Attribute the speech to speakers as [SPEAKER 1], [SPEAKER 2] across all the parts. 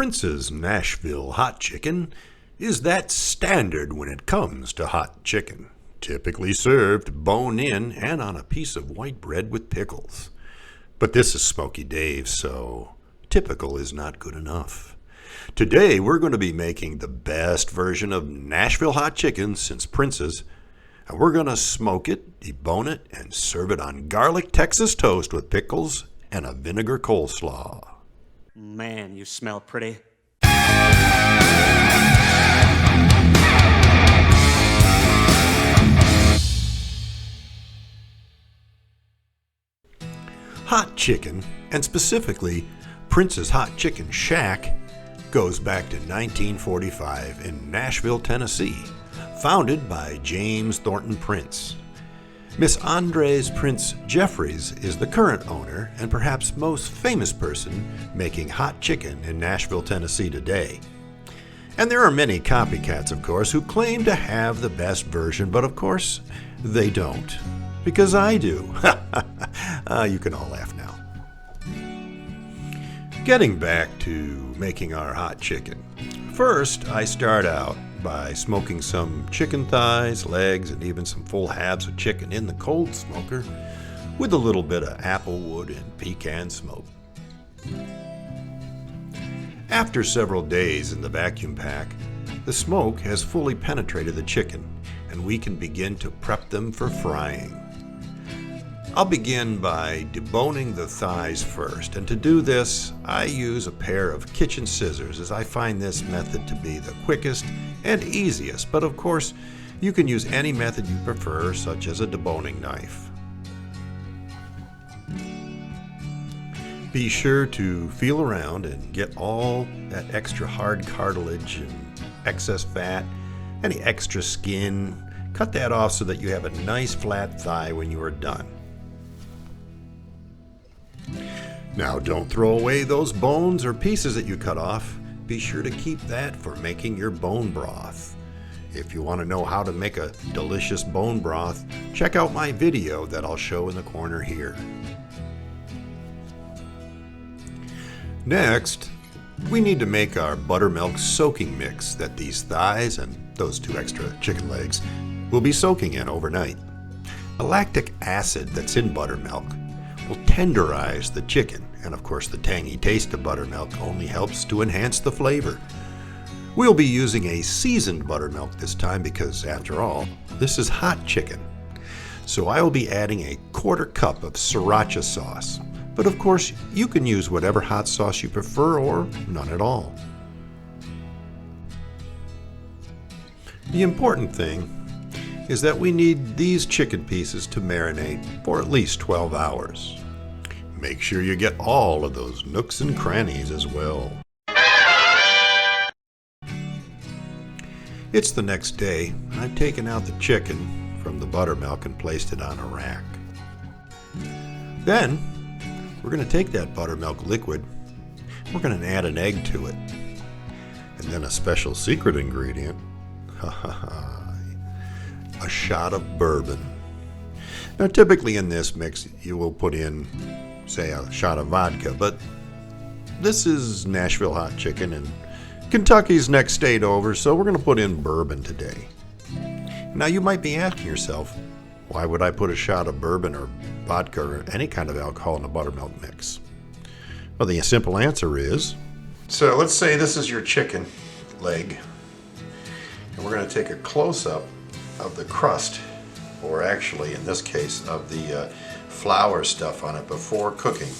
[SPEAKER 1] Prince's Nashville hot chicken is that standard when it comes to hot chicken, typically served bone-in and on a piece of white bread with pickles. But this is Smoky Dave, so typical is not good enough. Today we're going to be making the best version of Nashville hot chicken since Prince's, and we're going to smoke it, debone it, and serve it on garlic Texas toast with pickles and a vinegar coleslaw.
[SPEAKER 2] Man, you smell pretty.
[SPEAKER 1] Hot chicken, and specifically Prince's Hot Chicken Shack, goes back to 1945 in Nashville, Tennessee, founded by James Thornton Prince. Miss Andres Prince Jeffries is the current owner and perhaps most famous person making hot chicken in Nashville, Tennessee today. And there are many copycats, of course, who claim to have the best version, but of course, they don't. Because I do. You can all laugh now. Getting back to making our hot chicken. First, I start out by smoking some chicken thighs, legs, and even some full halves of chicken in the cold smoker with a little bit of applewood and pecan smoke. After several days in the vacuum pack, the smoke has fully penetrated the chicken, and we can begin to prep them for frying. I'll begin by deboning the thighs first, and to do this, I use a pair of kitchen scissors as I find this method to be the quickest and easiest, but of course, you can use any method you prefer, such as a deboning knife. Be sure to feel around and get all that extra hard cartilage and excess fat, any extra skin. Cut that off so that you have a nice flat thigh when you are done. Now don't throw away those bones or pieces that you cut off. Be sure to keep that for making your bone broth. If you want to know how to make a delicious bone broth, check out my video that I'll show in the corner here. Next, we need to make our buttermilk soaking mix that these thighs and those 2 extra chicken legs will be soaking in overnight. The lactic acid that's in buttermilk will tenderize the chicken, and of course the tangy taste of buttermilk only helps to enhance the flavor. We'll be using a seasoned buttermilk this time because, after all, this is hot chicken. So I will be adding a 1/4 cup of sriracha sauce, but of course you can use whatever hot sauce you prefer or none at all. The important thing is that we need these chicken pieces to marinate for at least 12 hours. Make sure you get all of those nooks and crannies as well. It's the next day. I've taken out the chicken from the buttermilk and placed it on a rack. Then, we're going to take that buttermilk liquid, we're going to add an egg to it. And then a special secret ingredient, a shot of bourbon. Now typically in this mix you will put in, say, a shot of vodka, but this is Nashville hot chicken and Kentucky's next state over, so we're going to put in bourbon today. Now you might be asking yourself, why would I put a shot of bourbon or vodka or any kind of alcohol in a buttermilk mix? Well, the simple answer is, so let's say this is your chicken leg, and we're going to take a close-up of the crust, or actually in this case of the flour stuff on it before cooking.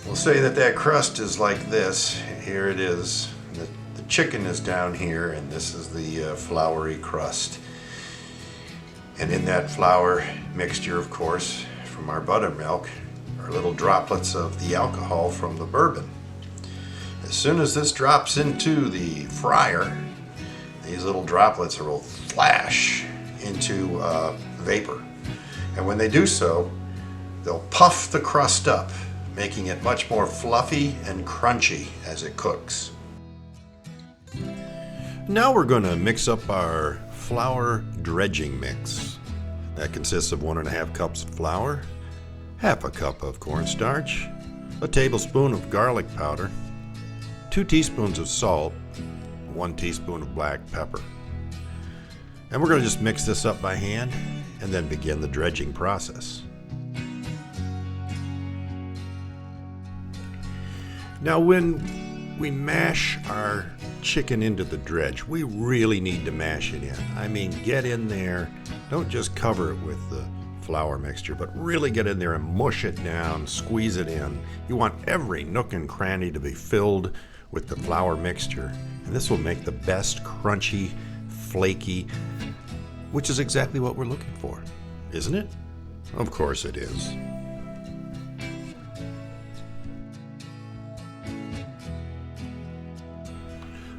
[SPEAKER 1] We'll say that crust is like this. Here it is. The chicken is down here, and this is the floury crust. And in that flour mixture, of course, from our buttermilk, are little droplets of the alcohol from the bourbon. As soon as this drops into the fryer, these little droplets will flash into vapor. And when they do so, they'll puff the crust up, making it much more fluffy and crunchy as it cooks. Now we're going to mix up our flour dredging mix. That consists of 1.5 cups of flour, 1/2 cup of cornstarch, a tablespoon of garlic powder, 2 teaspoons of salt, 1 teaspoon of black pepper. And we're going to just mix this up by hand and then begin the dredging process. Now when we mash our chicken into the dredge, we really need to mash it in. I mean, get in there. Don't just cover it with the flour mixture, but really get in there and mush it down, squeeze it in. You want every nook and cranny to be filled with the flour mixture, and this will make the best crunchy, flaky, which is exactly what we're looking for, isn't it? Of course it is.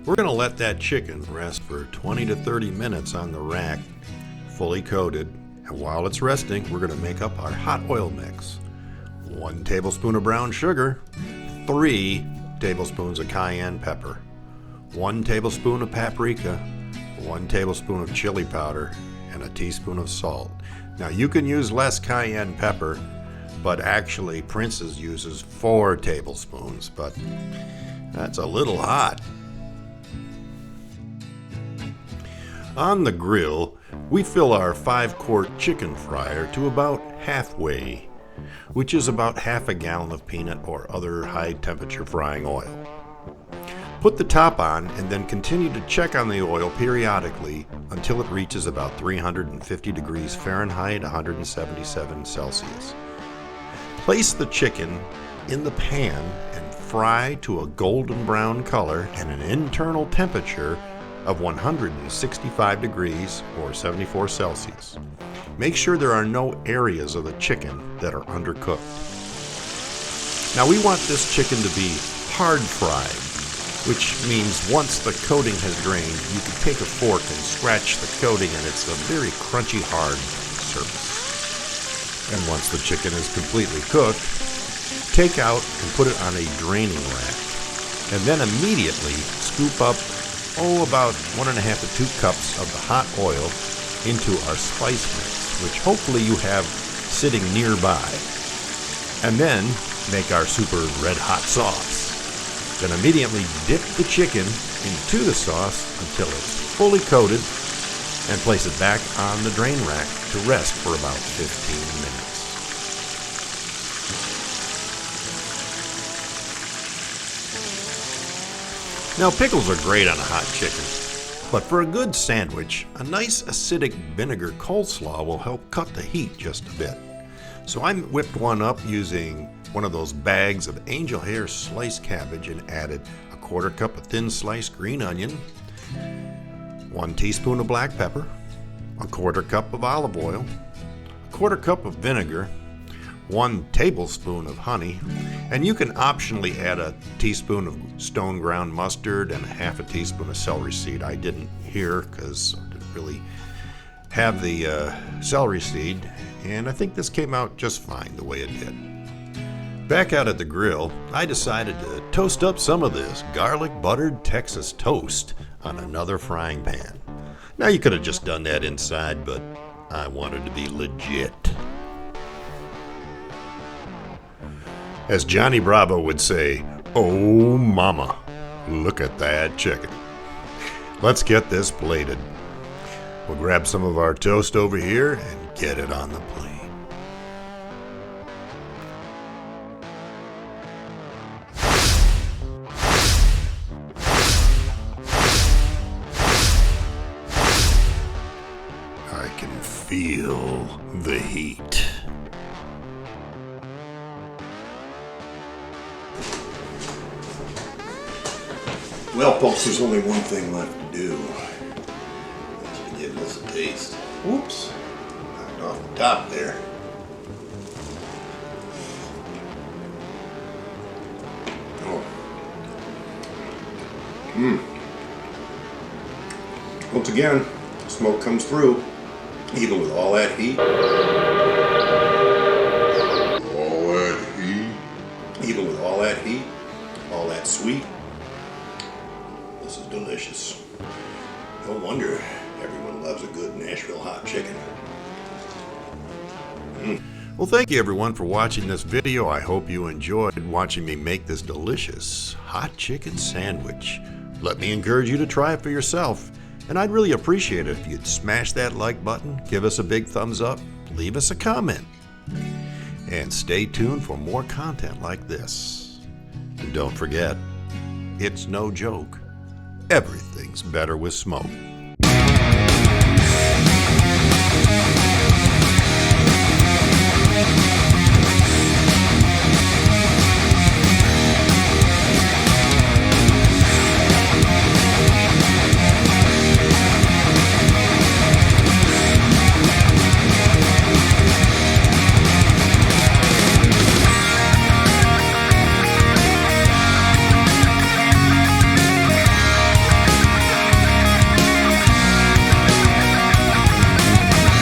[SPEAKER 1] We're going to let that chicken rest for 20 to 30 minutes on the rack, fully coated. And while it's resting, we're going to make up our hot oil mix. 1 tablespoon of brown sugar, 3 tablespoons of cayenne pepper, 1 tablespoon of paprika, 1 tablespoon of chili powder, and a teaspoon of salt. Now you can use less cayenne pepper, but actually Prince's uses 4 tablespoons, but that's a little hot. On the grill, we fill our 5-quart chicken fryer to about halfway, which is about half a gallon of peanut or other high-temperature frying oil. Put the top on and then continue to check on the oil periodically until it reaches about 350 degrees Fahrenheit, 177 Celsius. Place the chicken in the pan and fry to a golden brown color and an internal temperature of 165 degrees or 74 Celsius. Make sure there are no areas of the chicken that are undercooked. Now we want this chicken to be hard fried, which means once the coating has drained, you can take a fork and scratch the coating and it's a very crunchy, hard surface. And once the chicken is completely cooked, take out and put it on a draining rack. And then immediately scoop up about 1.5 to 2 cups of the hot oil into our spice mix, which hopefully you have sitting nearby. And then make our super red hot sauce. Then immediately dip the chicken into the sauce until it's fully coated and place it back on the drain rack to rest for about 15 minutes. Now pickles are great on a hot chicken, but for a good sandwich, a nice acidic vinegar coleslaw will help cut the heat just a bit. So I whipped one up using one of those bags of angel hair sliced cabbage and added a 1/4 cup of thin sliced green onion, 1 teaspoon of black pepper, a 1/4 cup of olive oil, a 1/4 cup of vinegar, 1 tablespoon of honey, and you can optionally add a teaspoon of stone ground mustard and 1/2 teaspoon of celery seed. I didn't here because I didn't really have the celery seed, and I think this came out just fine the way it did. Back out at the grill, I decided to toast up some of this garlic buttered Texas toast on another frying pan. Now you could have just done that inside, but I wanted to be legit. As Johnny Bravo would say, "Oh mama, look at that chicken." Let's get this plated. We'll grab some of our toast over here and get it on the plate. I can feel the heat. Well, folks, there's only one thing left to do. Let's give this a taste. Whoops. Knocked off the top there. Oh. Once again, smoke comes through, even with all that heat. Even with all that heat, all that sweet. This is delicious. No wonder everyone loves a good Nashville hot chicken. Well, thank you everyone for watching this video. I hope you enjoyed watching me make this delicious hot chicken sandwich. Let me encourage you to try it for yourself. And I'd really appreciate it if you'd smash that like button, give us a big thumbs up, leave us a comment. And stay tuned for more content like this. And don't forget, it's no joke. Everything's better with smoke.